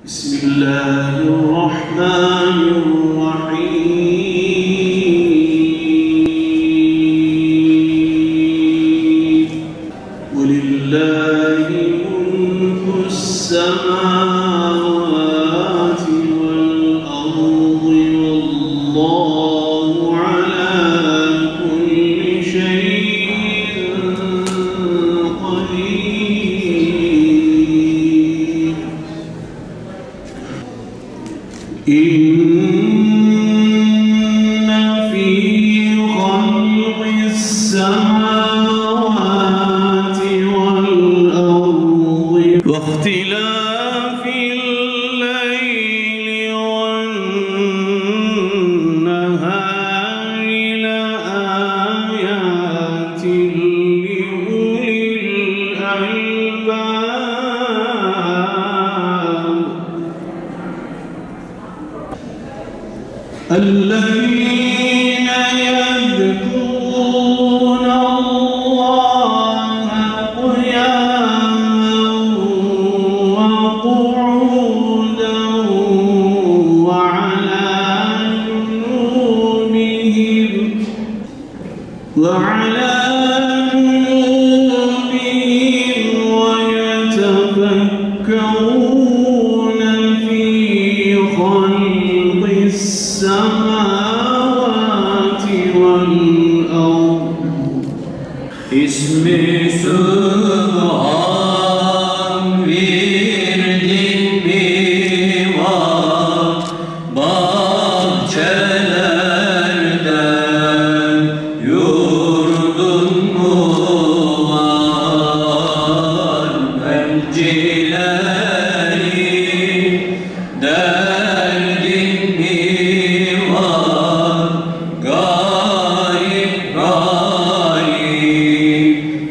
بسم الله الرحمن الرحيم ولله ملك السماوات والأرض والله على كل شيء قدير إن في خلق السماوات والأرض واختلاف الليل والنهار لآيات لأولي الألباب الذين يذكرون الله قياما وقعودا وعلى جنوبهم ويتفكرون في خلق السماوات والأرض اسم سبحان verdim mi var bahçelerden yurdun mu var bencileri derdin mi var garip garip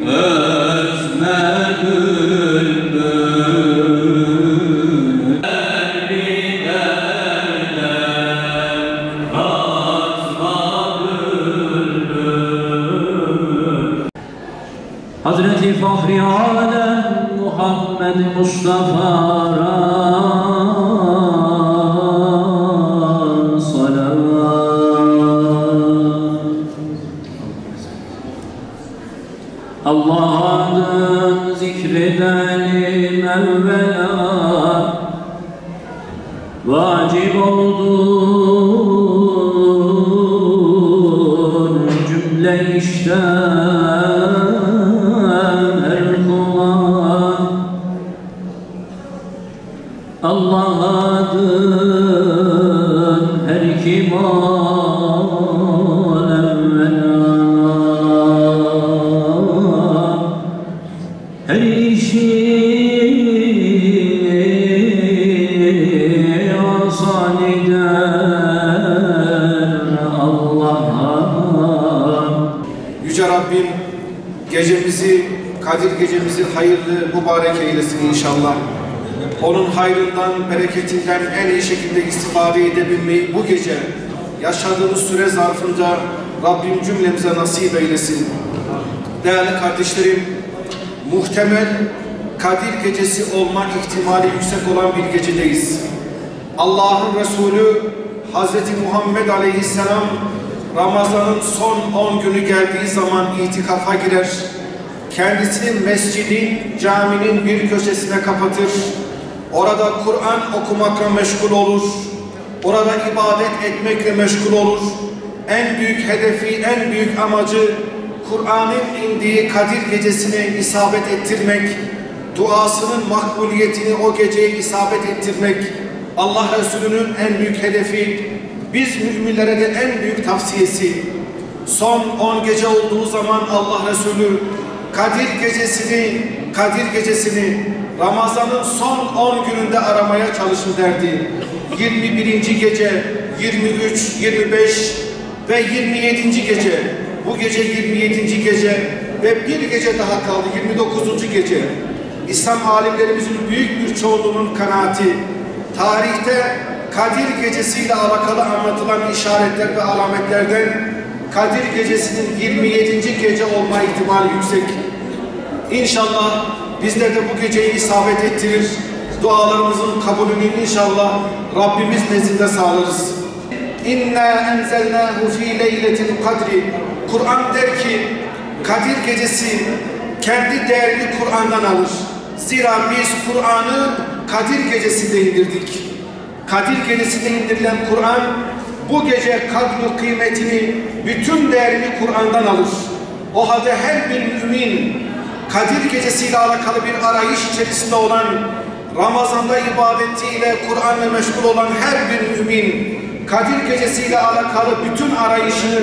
özme bülbül derdi derler katma bülbül Hazreti Fahri Alem Muhammed Mustafa'ra Allah adın zikredelim evvela vacip oldun cümle işten her kula Allah adın her kim her işi asan eder Allah'a. Yüce Rabbim gecemizi, Kadir gecemizi hayırlı, mübarek eylesin inşallah. Onun hayrından, bereketinden en iyi şekilde istifade edebilmeyi bu gece yaşadığımız süre zarfında Rabbim cümlemize nasip eylesin. Değerli kardeşlerim, muhtemel Kadir gecesi olma ihtimali yüksek olan bir gecedeyiz. Allah'ın Resulü Hazreti Muhammed Aleyhisselam Ramazan'ın son 10 günü geldiği zaman itikafa girer. Kendisini mescidin, caminin bir köşesine kapatır. Orada Kur'an okumakla meşgul olur. Orada ibadet etmekle meşgul olur. En büyük hedefi, en büyük amacı Kur'an'ın indiği Kadir gecesine isabet ettirmek, duasının makbuliyetini o geceye isabet ettirmek, Allah Resulü'nün en büyük hedefi, biz müminlere de en büyük tavsiyesi. Son 10 gece olduğu zaman Allah Resulü Kadir gecesini Ramazan'ın son 10 gününde aramaya çalışın derdi. 21. gece, 23, 25 ve 27. gece. Bu gece 27. gece ve bir gece daha kaldı, 29. gece. İslam alimlerimizin büyük bir çoğunluğunun kanaati, tarihte Kadir gecesiyle alakalı anlatılan işaretler ve alametlerden Kadir gecesinin 27. gece olma ihtimali yüksek. İnşallah bizler de bu geceyi isabet ettirir. dualarımızın kabulünü inşallah Rabbimiz nezdinde sağlarız. İnna enzelnahu fi leyletil kadri. Kur'an der ki Kadir gecesi kendi değerini Kur'an'dan alır. Zira biz Kur'an'ı Kadir gecesinde indirdik. Kadir gecesinde indirilen Kur'an bu gece kadr kıymetini, bütün değerini Kur'an'dan alır. O halde her bir mümin Kadir gecesiyle alakalı bir arayış içerisinde olan, Ramazan'da ibadetiyle, Kur'an'la meşgul olan her bir mümin Kadir gecesiyle alakalı bütün arayışını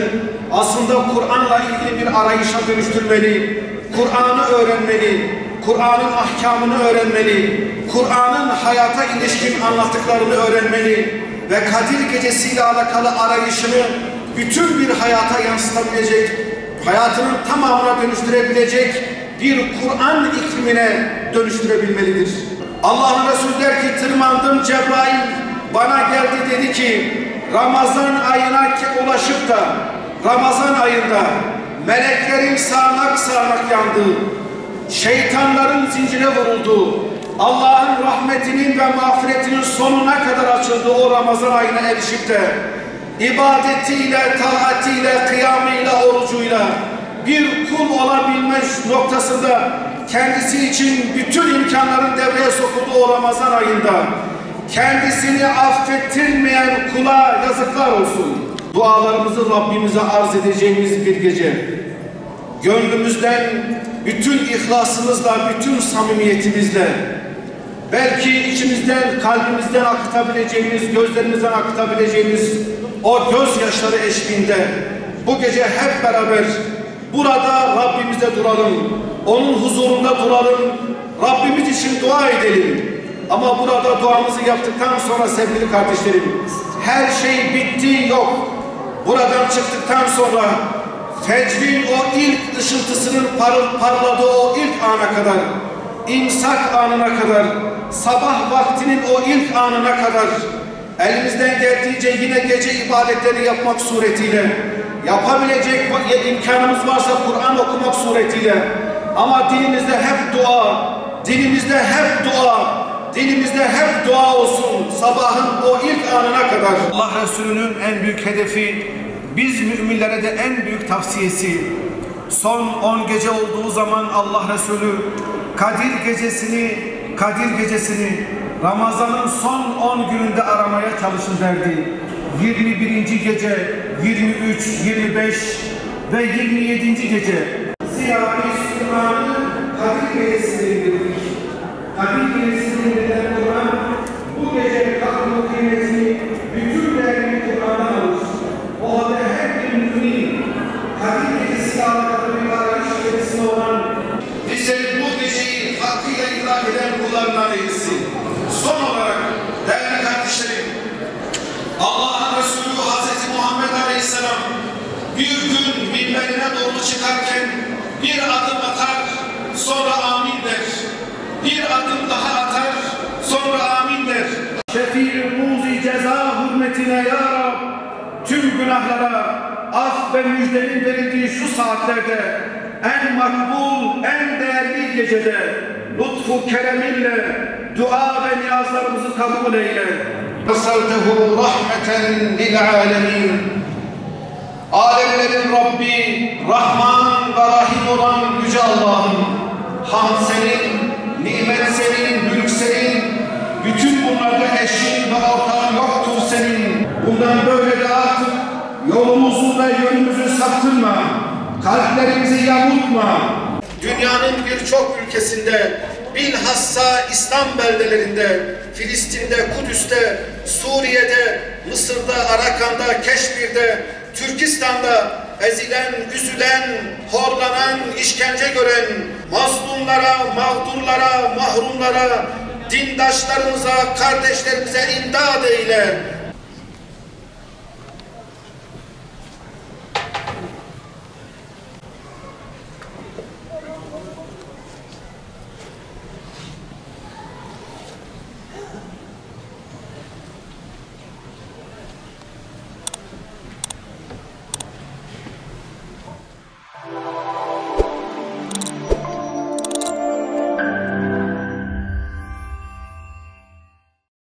aslında Kur'an'la ilgili bir arayışa dönüştürmeli. Kur'an'ı öğrenmeli, Kur'an'ın ahkamını öğrenmeli, Kur'an'ın hayata ilişkin anlattıklarını öğrenmeli ve Kadir gecesiyle alakalı arayışını bütün bir hayata yansıtabilecek, hayatının tamamına dönüştürebilecek bir Kur'an iklimine dönüştürebilmelidir. Allah'ın Resulü der ki, tırmandım, Cebrail bana geldi, dedi ki Ramazan ayına ulaşıp da Ramazan ayında meleklerin sağanak sağanak yandığı, şeytanların zincire vurulduğu, Allah'ın rahmetinin ve mağfiretinin sonuna kadar açıldığı o Ramazan ayına erişip de ibadetiyle, taatiyle, kıyamıyla, orucuyla bir kul olabilme noktasında kendisi için bütün imkanların devreye sokulduğu o Ramazan ayında kendisini affettirmeyen kula yazıklar olsun. Dualarımızı Rabbimize arz edeceğimiz bir gece. Gönlümüzden, bütün ihlasımızla, bütün samimiyetimizle, belki içimizden, kalbimizden akıtabileceğimiz, gözlerimizden akıtabileceğimiz o gözyaşları eşliğinde bu gece hep beraber burada Rabbimize duralım, onun huzurunda duralım, Rabbimiz için dua edelim. Ama burada duamızı yaptıktan sonra sevgili kardeşlerim, her şey bitti, yok. Buradan çıktıktan sonra fecrin o ilk ışıltısının parladığı o ilk ana kadar, imsak anına kadar, sabah vaktinin o ilk anına kadar elimizden geldiğince yine gece ibadetleri yapmak suretiyle, yapabilecek imkanımız varsa Kur'an okumak suretiyle, ama dilimizde hep dua, dilimizde hep dua, dilimizde hep dua olsun sabahın o ilk anına kadar. Allah Resulü'nün en büyük hedefi, biz müminlere de en büyük tavsiyesi, son 10 gece olduğu zaman Allah Resulü Kadir gecesini Ramazan'ın son 10 gününde aramaya çalışın derdi. 21. gece, 23, 25 ve 27. gece. Zira biz Kur'an'ı Kadir gecesinde indirdik. Kadir gecesinde indirilen Kur'an bu gece kadr kıymetini, bütün değerini Kur'an'dan alır. O halde her bir mümin Kadir gecesiyle alakalı bir arayış içerisinde olan, bize bu geceyi hakkıyla idrak eden kullarından eylesin. Son olarak değerli kardeşlerim, Allah'ın Resulü Hazreti Muhammed Aleyhisselam bir gün minberine doğru çıkarken bir adım atar, sonra amin der. Bir adım daha atar, sonra amin der. Şefî-i muzi ceza hürmetine ya Rab, tüm günahlara af ve müjdenin verildiği şu saatlerde, en makbul, en değerli gecede lütfu kereminle dua ve niyazlarımızı kabul eyle. Vesaltehu rahmeten lil alemin. Alemlerin Rabbi, Rahman ve Rahim olan Yüce Allah'ım, hamd senin, nimet senin, mülk senin, bütün bunlarda eşin ve ortağın yoktur senin. Bundan böyle de artık yolumuzu ve yönümüzü saptırma, kalplerimizi yamultma. Dünyanın birçok ülkesinde, bilhassa İslam beldelerinde, Filistin'de, Kudüs'te, Suriye'de, Mısır'da, Arakan'da, Keşmir'de, Türkistan'da ezilen, üzülen, horlanan, işkence gören mazlumlara, mağdurlara, mahrumlara, dindaşlarımıza, kardeşlerimize imdad eyle.